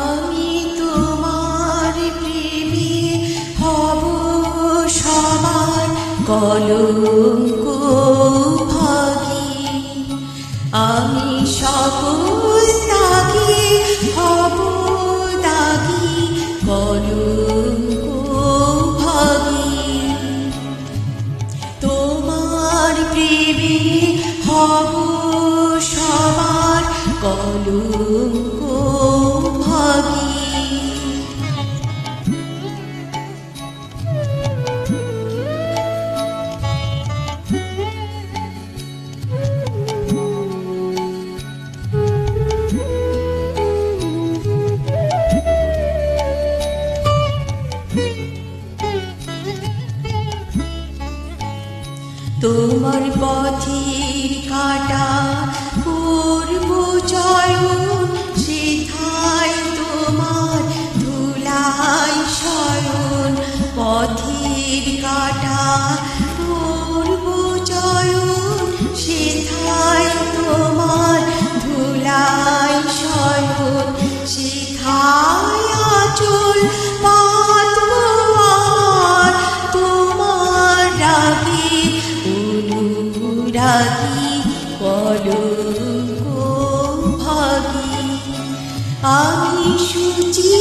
আমি তোমার প্রেমে হব সবার কলঙ্ক ভাগী, আমি সকল ত্যাগে হব দাগী কলঙ্ক ভাগী। তোমার প্রেমে হব সবার কলঙ্ক ভাগী। তোমার পথের কাটা পূর্ব চয়ন, সেথায় তোমার ধুলায় শয়ন। পথের কাটা পূর্ব চয়ন, সেথায় তোমার ধুলায় শয়ন। সেথায় আঁচল পাতব আমার তোমার রাগে অনুরাগী কলঙ্ক ভাগী। আমি শুচি